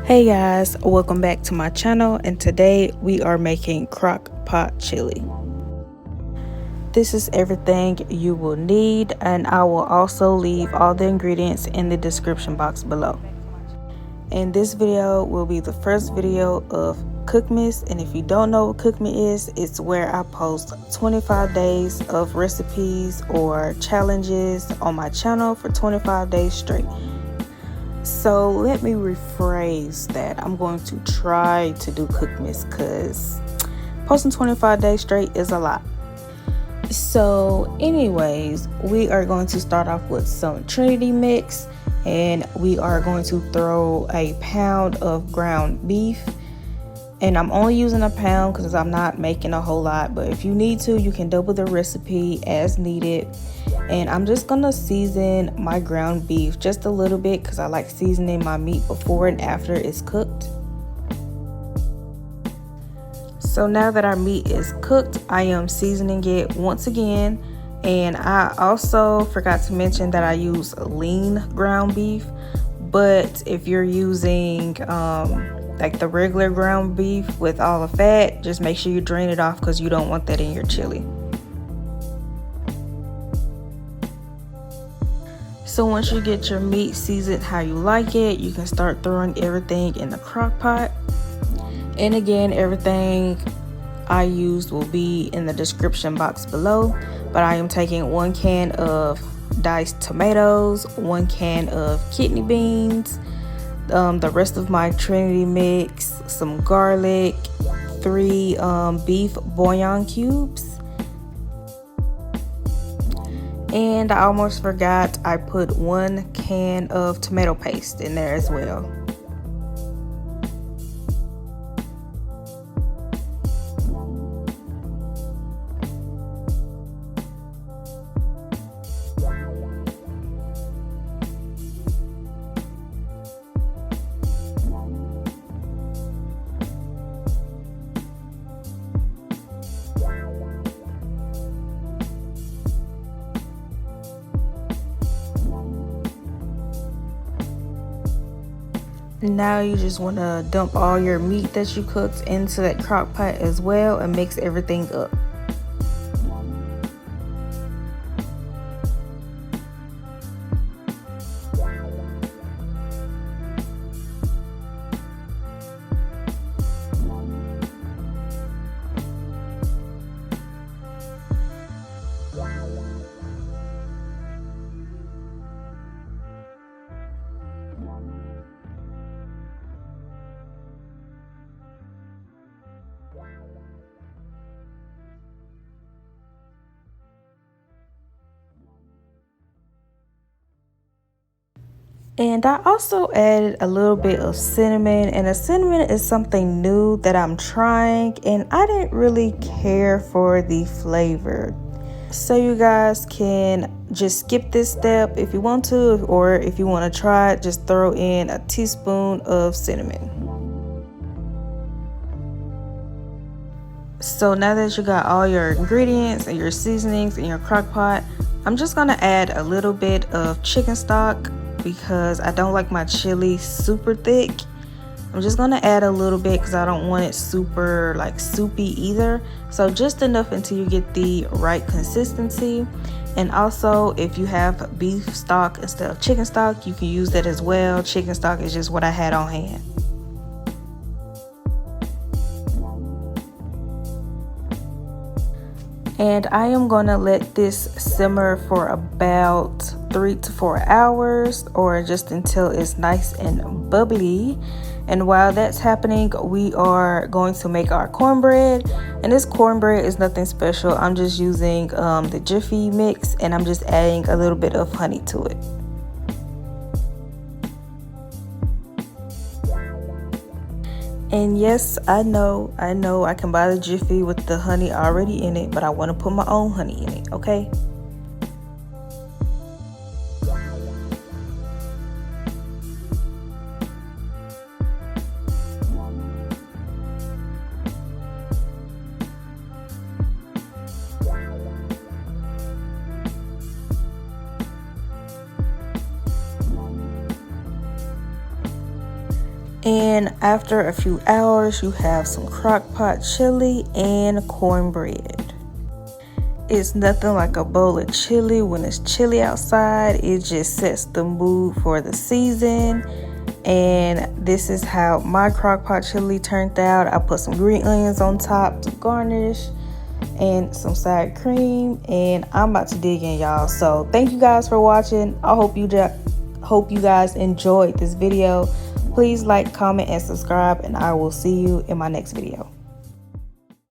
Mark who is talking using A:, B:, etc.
A: Hey guys, welcome back to my channel, and today we are making Crockpot chili. This is everything you will need, and I will also leave all the ingredients in the description box below. And this video will be the first video of Cookmas, and if you don't know what Cookmas is, it's where I post 25 days of recipes or challenges on my channel for 25 days straight. So let me rephrase that. I'm going to try to do Cookmas because posting 25 days straight is a lot. So anyways, we are going to start off with some Trinity mix, and we are going to throw a pound of ground beef. And I'm only using a pound because I'm not making a whole lot, but if you need to, you can double the recipe as needed. And I'm just gonna season my ground beef just a little bit because I like seasoning my meat before and after it's cooked. So now that our meat is cooked, I am seasoning it once again. And I also forgot to mention that I use lean ground beef, but if you're using like the regular ground beef with all the fat, just make sure you drain it off because you don't want that in your chili. So once you get your meat seasoned how you like it, you can start throwing everything in the crock pot. And again, everything I used will be in the description box below. But I am taking 1 can of diced tomatoes, 1 can of kidney beans, the rest of my Trinity mix, some garlic, 3 beef bouillon cubes. And I almost forgot, I put 1 can of tomato paste in there as well. Now you just want to dump all your meat that you cooked into that crock pot as well and mix everything up. And I also added a little bit of cinnamon, and the cinnamon is something new that I'm trying, and I didn't really care for the flavor. So you guys can just skip this step if you want to, or if you want to try it, just throw in a teaspoon of cinnamon. So now that you got all your ingredients and your seasonings in your crock pot, I'm just gonna add a little bit of chicken stock because I don't like my chili super thick. I'm just gonna add a little bit because I don't want it super like soupy either. So just enough until you get the right consistency. And also, if you have beef stock instead of chicken stock, you can use that as well. Chicken stock is just what I had on hand. And I am gonna let this simmer for about 3 to 4 hours, or just until it's nice and bubbly. And while that's happening, we are going to make our cornbread. And this cornbread is nothing special. I'm just using the Jiffy mix, and I'm just adding a little bit of honey to it. And yes, I know I can buy the Jiffy with the honey already in it, but I want to put my own honey in it, okay? And after a few hours, you have some Crockpot chili and cornbread. It's nothing like a bowl of chili when it's chilly outside. It just sets the mood for the season. And this is how my Crockpot chili turned out. I put some green onions on top to garnish and some sour cream, and I'm about to dig in, y'all. So thank you guys for watching. I hope you guys enjoyed this video. Please like, comment, and subscribe, and I will see you in my next video.